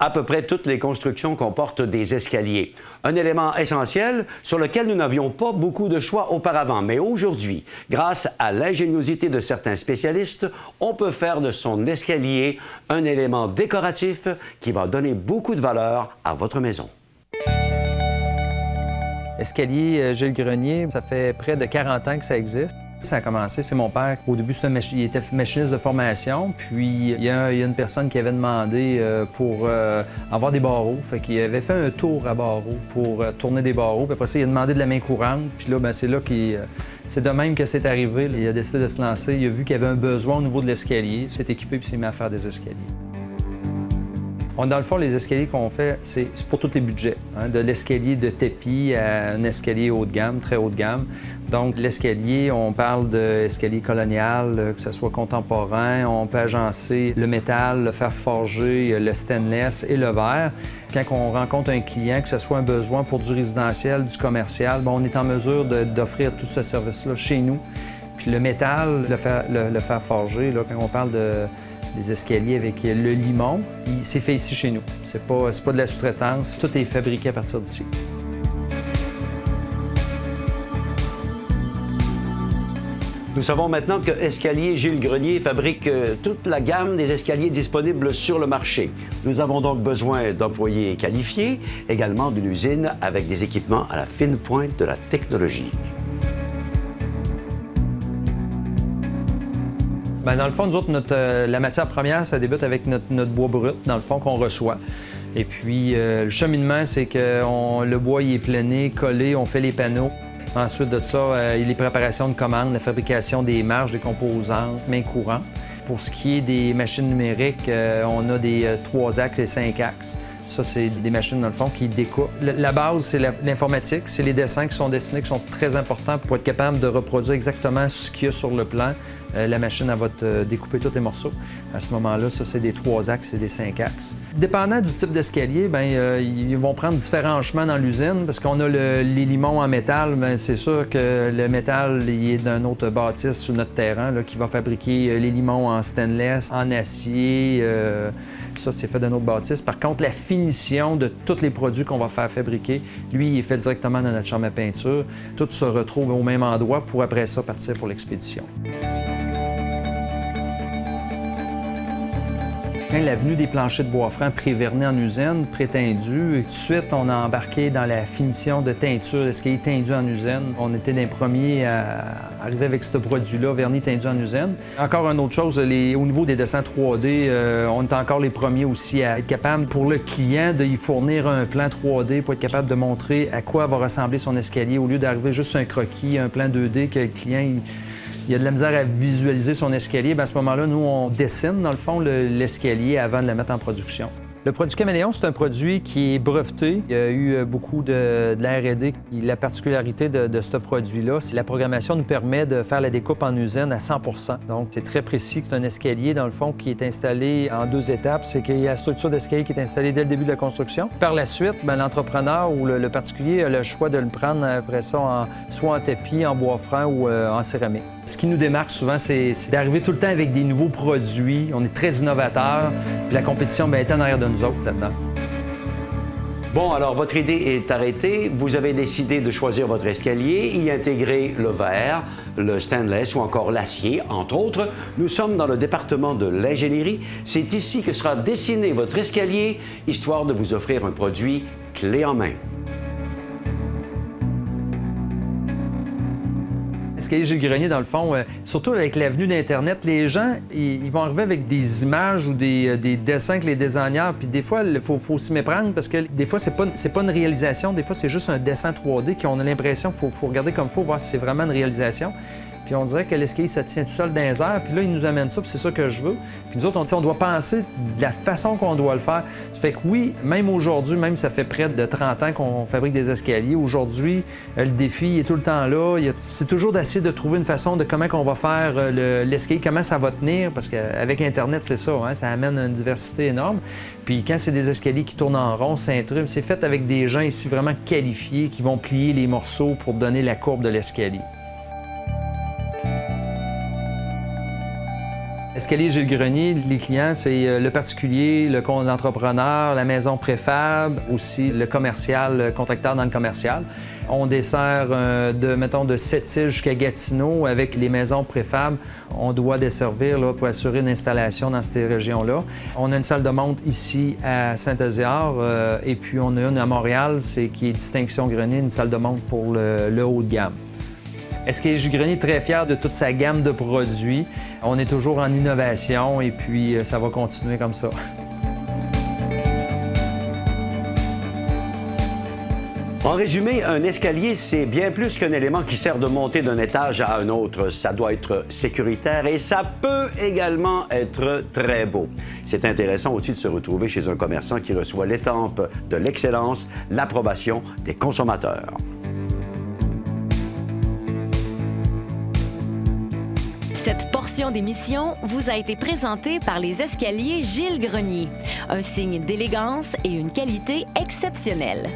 À peu près toutes les constructions comportent des escaliers. Un élément essentiel sur lequel nous n'avions pas beaucoup de choix auparavant. Mais aujourd'hui, grâce à l'ingéniosité de certains spécialistes, on peut faire de son escalier un élément décoratif qui va donner beaucoup de valeur à votre maison. Escalier Gilles Grenier, ça fait près de 40 ans que ça existe. Ça a commencé, c'est mon père. Au début, il était machiniste de formation, puis il y a une personne qui avait demandé pour avoir des barreaux. Fait qu'il avait fait un tour à barreaux pour tourner des barreaux, puis après ça, il a demandé de la main courante, puis là, c'est là qu'il... C'est de même que c'est arrivé. Il a décidé de se lancer, il a vu qu'il y avait un besoin au niveau de l'escalier, il s'est équipé puis il s'est mis à faire des escaliers. Dans le fond, les escaliers qu'on fait, c'est pour tous les budgets. De l'escalier de tapis à un escalier haut de gamme, très haut de gamme. Donc, l'escalier, on parle d'escalier colonial, que ce soit contemporain. On peut agencer le métal, le fer forgé, le stainless et le verre. Quand on rencontre un client, que ce soit un besoin pour du résidentiel, du commercial, on est en mesure d'offrir tout ce service-là chez nous. Puis le métal, le fer forgé, là, quand on parle des escaliers avec le limon, c'est fait ici chez nous. C'est pas de la sous-traitance, tout est fabriqué à partir d'ici. Nous savons maintenant que Escalier Gilles Grenier fabrique toute la gamme des escaliers disponibles sur le marché. Nous avons donc besoin d'employés qualifiés, également d'une usine avec des équipements à la fine pointe de la technologie. Dans le fond, nous autres, la matière première, ça débute avec notre bois brut, dans le fond, qu'on reçoit. Et puis, le cheminement, c'est que le bois il est plané, collé, on fait les panneaux. Ensuite de ça, il y a les préparations de commandes, la fabrication des marges, des composantes, main courante. Pour ce qui est des machines numériques, on a des 3 axes et 5 axes. Ça, c'est des machines, dans le fond, qui découpent. La base, c'est l'informatique, c'est les dessins qui sont dessinés, qui sont très importants pour être capable de reproduire exactement ce qu'il y a sur le plan. La machine, elle va te découper tous les morceaux. À ce moment-là, ça, c'est des 3 axes et des 5 axes. Dépendant du type d'escalier, ils vont prendre différents chemins dans l'usine parce qu'on a les limons en métal. C'est sûr que le métal, il est d'un autre bâtisse sur notre terrain là, qui va fabriquer les limons en stainless, en acier. Ça, c'est fait d'un autre bâtisse. Par contre, la finition de tous les produits qu'on va faire fabriquer, lui, il est fait directement dans notre chambre à peinture. Tout se retrouve au même endroit pour après ça partir pour l'expédition. Quand l'avenue des planchers de bois franc pré-vernis en usine, pré-tendu, tout de suite, on a embarqué dans la finition de teinture, l'escalier tendu en usine. On était les premiers à arriver avec ce produit-là, vernis tendu en usine. Encore une autre chose, au niveau des dessins 3D, on est encore les premiers aussi à être capable, pour le client, de lui fournir un plan 3D pour être capable de montrer à quoi va ressembler son escalier, au lieu d'arriver juste un croquis, un plan 2D que le client... Il y a de la misère à visualiser son escalier. À ce moment-là, nous, on dessine, dans le fond, l'escalier avant de le mettre en production. Le produit Caméléon, c'est un produit qui est breveté. Il y a eu beaucoup de la R&D. La particularité de ce produit-là, c'est que la programmation nous permet de faire la découpe en usine à 100 %. Donc, c'est très précis. C'est un escalier, dans le fond, qui est installé en 2 étapes. C'est qu'il y a la structure d'escalier qui est installée dès le début de la construction. Par la suite, l'entrepreneur ou le particulier a le choix de le prendre après ça soit en tapis, en bois franc ou en céramique. Ce qui nous démarque souvent, c'est d'arriver tout le temps avec des nouveaux produits. On est très innovateurs, puis la compétition est en arrière de nous autres là-dedans. Bon, alors votre idée est arrêtée. Vous avez décidé de choisir votre escalier, y intégrer le verre, le stainless ou encore l'acier, entre autres. Nous sommes dans le département de l'ingénierie. C'est ici que sera dessiné votre escalier, histoire de vous offrir un produit clé en main. L'escalier Gilles Grenier, dans le fond, surtout avec l'avenue d'Internet, les gens, ils vont arriver avec des images ou des dessins que les designers, puis des fois, il faut s'y méprendre parce que des fois, c'est pas une réalisation, des fois, c'est juste un dessin 3D qu'on a l'impression qu'il faut regarder comme il faut, voir si c'est vraiment une réalisation. Puis on dirait que l'escalier se tient tout seul dans les airs, puis là, il nous amène ça, puis c'est ça que je veux. Puis nous autres, on doit penser de la façon qu'on doit le faire. Ça fait que oui, même aujourd'hui, même ça fait près de 30 ans qu'on fabrique des escaliers, aujourd'hui, le défi est tout le temps là. C'est toujours d'essayer de trouver une façon de comment on va faire l'escalier, comment ça va tenir, parce qu'avec Internet, c'est ça, ça amène une diversité énorme. Puis quand c'est des escaliers qui tournent en rond, c'est fait avec des gens ici vraiment qualifiés qui vont plier les morceaux pour donner la courbe de l'escalier. Escalier Gilles Grenier, les clients, c'est le particulier, l'entrepreneur, la maison préfab, aussi le commercial, le contracteur dans le commercial. On dessert de Sept-Îles jusqu'à Gatineau avec les maisons préfab. On doit desservir là, pour assurer une installation dans ces régions-là. On a une salle de monte ici à Saint-Aziard et puis on a une à Montréal, qui est Distinction Grenier, une salle de monte pour le haut de gamme. Escalier Gilles Grenier est très fier de toute sa gamme de produits. On est toujours en innovation et puis ça va continuer comme ça. En résumé, un escalier, c'est bien plus qu'un élément qui sert de monter d'un étage à un autre. Ça doit être sécuritaire et ça peut également être très beau. C'est intéressant aussi de se retrouver chez un commerçant qui reçoit l'étampe de l'excellence, l'approbation des consommateurs. Cette portion d'émission vous a été présentée par les escaliers Gilles Grenier, un signe d'élégance et une qualité exceptionnelle.